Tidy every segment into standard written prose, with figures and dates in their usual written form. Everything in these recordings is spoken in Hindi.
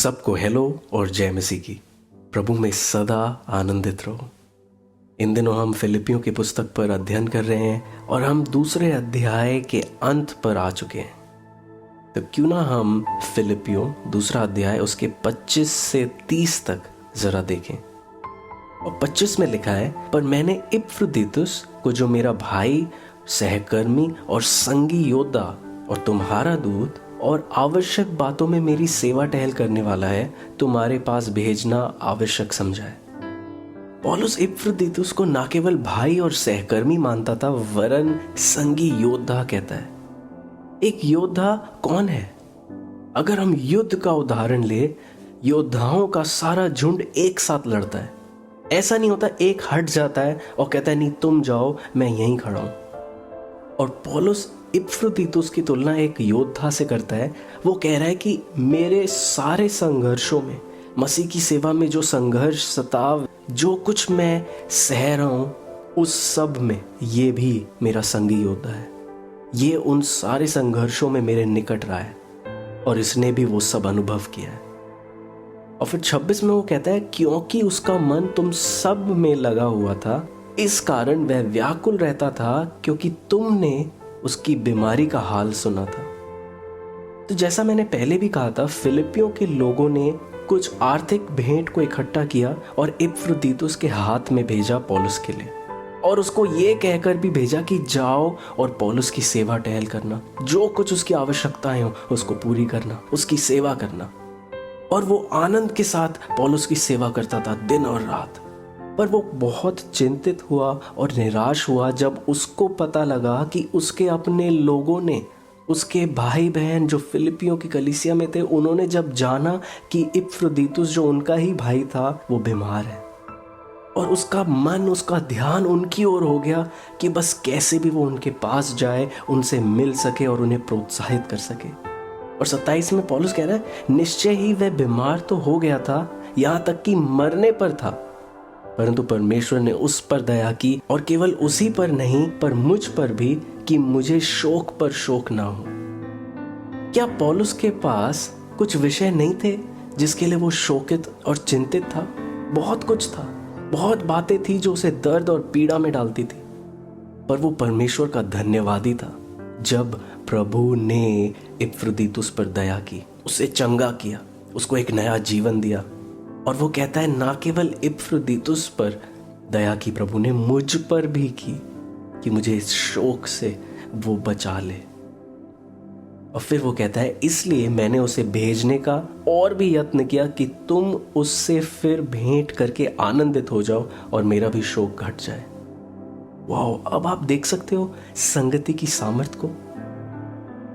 सबको हेलो और जय मसीह की। प्रभु में सदा आनंदित रहो। इन दिनों हम फिलिपियों की पुस्तक पर अध्ययन कर रहे हैं और हम दूसरे अध्याय के अंत पर आ चुके हैं। तो क्यों ना हम फिलिपियों दूसरा अध्याय उसके 25 से 30 तक जरा देखें। और 25 में लिखा है, पर मैंने इपफ्रुदीतुस को, जो मेरा भाई, सहकर्मी और संगी योद्धा और तुम्हारा दूत और आवश्यक बातों में मेरी सेवा टहल करने वाला है, तुम्हारे पास भेजना आवश्यक समझा है। पौलुस इपफ्रुदीतुस को ना केवल भाई और सहकर्मी मानता था, वरन संगी योद्धा कहता है। एक योद्धा कौन है? अगर हम युद्ध का उदाहरण ले, योद्धाओं का सारा झुंड एक साथ लड़ता है। ऐसा नहीं होता एक हट जाता है और कहता है नहीं तुम जाओ, मैं यहीं खड़ा हूं। और पौलुस इपफ्रुदीतुस की तुलना एक योद्धा से करता है। वो कह रहा है कि मेरे सारे संघर्षों में, मसीह की सेवा में जो संघर्ष, सताव, जो कुछ मैं सह रहा हूं, उस सब में ये भी मेरा संगी योद्धा है। ये उन सारे संघर्षों में मेरे निकट रहा है और इसने भी वो सब अनुभव किया है। और फिर 26 में वो कहता है, क्योंकि उसका मन तुम सब में लगा हुआ था, इस कारण वह व्याकुल रहता था, क्योंकि तुमने उसकी बीमारी का हाल सुना था। तो जैसा मैंने पहले भी कहा था, फिलिपियों के लोगों ने कुछ आर्थिक भेंट को इकट्ठा किया और इपफ्रुदीतुस के हाथ में भेजा पौलुस के लिए, और उसको ये कहकर भी भेजा कि जाओ और पौलुस की सेवा टहल करना, जो कुछ उसकी आवश्यकताएं हो उसको पूरी करना, उसकी सेवा करना। और वो आनंद के साथ पौलुस की सेवा करता था दिन और रात। पर वो बहुत चिंतित हुआ और निराश हुआ जब उसको पता लगा कि उसके अपने लोगों ने, उसके भाई बहन जो फिलिपियों की कलीसिया में थे, उन्होंने जब जाना कि इपफ्रुदीतुस जो उनका ही भाई था वो बीमार है, और उसका मन, उसका ध्यान उनकी ओर हो गया कि बस कैसे भी वो उनके पास जाए, उनसे मिल सके और उन्हें प्रोत्साहित कर सके। और 27 में पौलुस कह रहा है, निश्चय ही वह बीमार तो हो गया था, यहाँ तक कि मरने पर था, परंतु परमेश्वर ने उस पर दया की, और केवल उसी पर नहीं पर मुझ पर भी, कि मुझे शोक पर शोक ना हो। क्या पौलुस के पास कुछ विषय नहीं थे जिसके लिए वो शोकित और चिंतित था? बहुत कुछ था, बहुत बातें थी जो उसे दर्द और पीड़ा में डालती थी, पर वो परमेश्वर का धन्यवादी था जब प्रभु ने इपफ्रुदीतुस पर दया की, उसे चंगा किया, उसको एक नया जीवन दिया। और वो कहता है, ना केवल इपफ्रुदीतुस पर दया की प्रभु ने, मुझ पर भी की, कि मुझे इस शोक से वो बचा ले। और फिर वो कहता है, इसलिए मैंने उसे भेजने का और भी यत्न किया कि तुम उससे फिर भेंट करके आनंदित हो जाओ और मेरा भी शोक घट जाए। वाह! अब आप देख सकते हो संगति की सामर्थ को।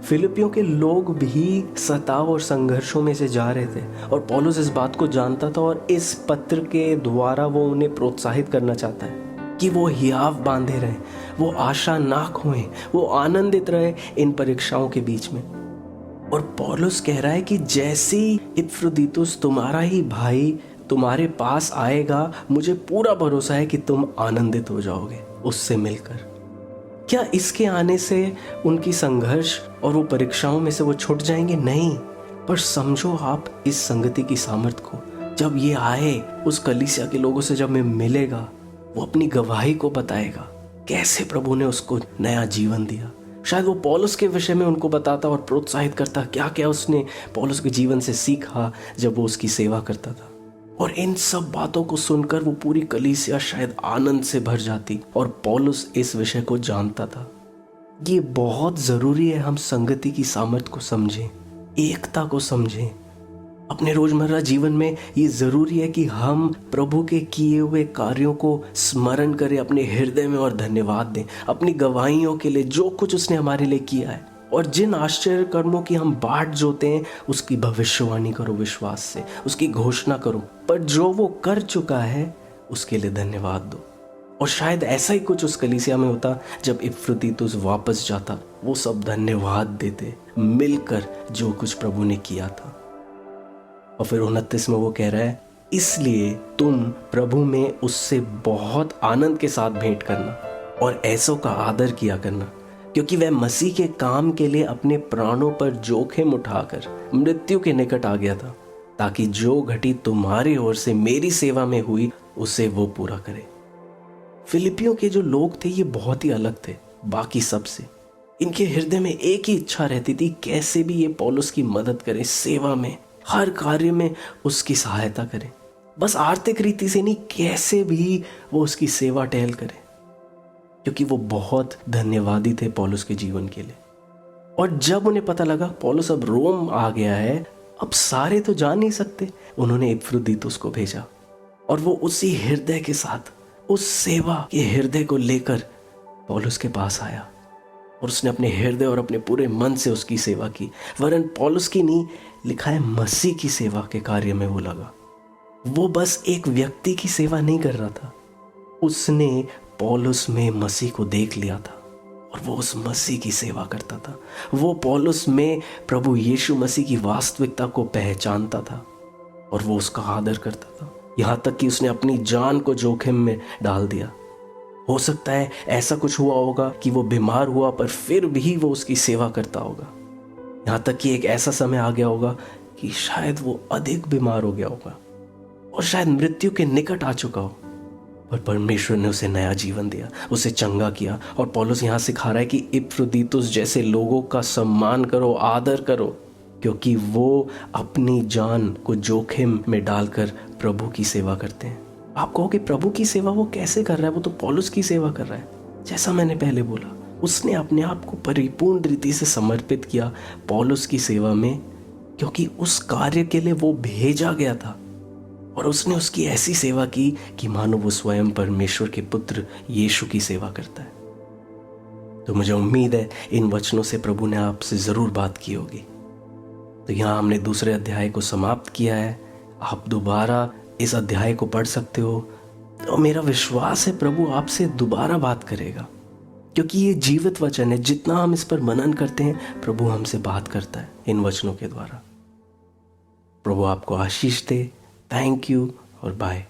फिलिपियों के लोग भी सताव और संघर्षों में से जा रहे थे, और पौलुस इस बात को जानता था, और इस पत्र के द्वारा वो उन्हें प्रोत्साहित करना चाहता है कि वो हियाव बांधे रहें, वो आशा ना खोएं, वो आनंदित रहे इन परीक्षाओं के बीच में। और पौलुस कह रहा है कि जैसी इपफ्रुदीतुस तुम्हारा ही भाई तुम्हारे पास आएगा, मुझे पूरा भरोसा है कि तुम आनंदित हो जाओगे उससे मिलकर। क्या इसके आने से उनकी संघर्ष और वो परीक्षाओं में से वो छूट जाएंगे? नहीं, पर समझो आप इस संगति की सामर्थ को। जब ये आए, उस कलीसिया के लोगों से जब मैं मिलेगा, वो अपनी गवाही को बताएगा, कैसे प्रभु ने उसको नया जीवन दिया। शायद वो पौलुस के विषय में उनको बताता और प्रोत्साहित करता, क्या क्या उसने पौलुस के जीवन से सीखा जब वो उसकी सेवा करता था। और इन सब बातों को सुनकर वो पूरी कलीसिया शायद आनंद से भर जाती, और पौलुस इस विषय को जानता था। ये बहुत जरूरी है हम संगति की सामर्थ को समझें, एकता को समझें। अपने रोजमर्रा जीवन में ये जरूरी है कि हम प्रभु के किए हुए कार्यों को स्मरण करें अपने हृदय में और धन्यवाद दें अपनी गवाहियों के लिए, जो कुछ उसने हमारे लिए किया है। और जिन आश्चर्य कर्मों की हम बाट जोते हैं, उसकी भविष्यवाणी करो विश्वास से, उसकी घोषणा करो। पर जो वो कर चुका है उसके लिए धन्यवाद दो। और शायद ऐसा ही कुछ उस कलीसिया में होता जब इपफ्रुदीतुस वापस जाता, वो सब धन्यवाद देते मिलकर जो कुछ प्रभु ने किया था। और फिर 29 में वो कह रहा है, इसलिए तुम प्रभु में उससे बहुत आनंद के साथ भेंट करना और ऐसों का आदर किया करना, क्योंकि वह मसीह के काम के लिए अपने प्राणों पर जोखिम उठाकर मृत्यु के निकट आ गया था। ताकि जो घटी तुम्हारी ओर से मेरी सेवा में हुई उसे वो पूरा करे। फिलिपियों के जो लोग थे ये बहुत ही अलग थे बाकी सबसे। इनके हृदय में एक ही इच्छा रहती थी, कैसे भी ये पौलुस की मदद करें, सेवा में, हर कार्य में उसकी सहायता करें। बस आर्थिक रीति से नहीं, कैसे भी वो उसकी सेवा टहल करें, क्योंकि वो बहुत धन्यवादी थे पौलुस के जीवन के लिए। और जब उन्हें पता लगा पौलुस अब रोम आ गया है, अब सारे तो जा नहीं सकते, उन्होंने इपफ्रुदीतुस को भेजा और वो उसी हृदय के साथ, उस सेवा के हृदय को लेकर पौलुस के पास आया और उसने अपने हृदय और अपने पूरे मन से उसकी सेवा की। वरन पौलुस की नहीं, लिखा है मसीह की सेवा के कार्य में वो लगा। वो बस एक व्यक्ति की सेवा नहीं कर रहा था, उसने पौलुस में मसीह को देख लिया था और वो उस मसीह की सेवा करता था। वो पौलुस में प्रभु यीशु मसीह की वास्तविकता को पहचानता था और वो उसका आदर करता था, यहाँ तक कि उसने अपनी जान को जोखिम में डाल दिया। हो सकता है ऐसा कुछ हुआ होगा कि वो बीमार हुआ, पर फिर भी वो उसकी सेवा करता होगा। यहाँ तक कि एक ऐसा समय आ गया होगा कि शायद वो अधिक बीमार हो गया होगा और शायद मृत्यु के निकट आ चुका हो, पर परमेश्वर ने उसे नया जीवन दिया, उसे चंगा किया। और पौलुस यहाँ सिखा रहा है कि इपफ्रुदीतुस जैसे लोगों का सम्मान करो, आदर करो, क्योंकि वो अपनी जान को जोखिम में डालकर प्रभु की सेवा करते हैं। आप कहो कि प्रभु की सेवा वो कैसे कर रहा है? वो तो पौलुस की सेवा कर रहा है। जैसा मैंने पहले बोला, उसने अपने आप को परिपूर्ण रीति से समर्पित किया पौलुस की सेवा में, क्योंकि उस कार्य के लिए वो भेजा गया था। और उसने उसकी ऐसी सेवा की कि मानो वो स्वयं परमेश्वर के पुत्र यीशु की सेवा करता है। तो मुझे उम्मीद है इन वचनों से प्रभु ने आपसे जरूर बात की होगी। तो यहाँ हमने दूसरे अध्याय को समाप्त किया है। आप दोबारा इस अध्याय को पढ़ सकते हो। तो मेरा विश्वास है प्रभु आपसे दोबारा बात करेगा, क्योंकि ये जीवित वचन है। जितना हम इस पर मनन करते हैं, प्रभु हमसे बात करता है इन वचनों के द्वारा। प्रभु आपको आशीष दे। थैंक यू और बाय।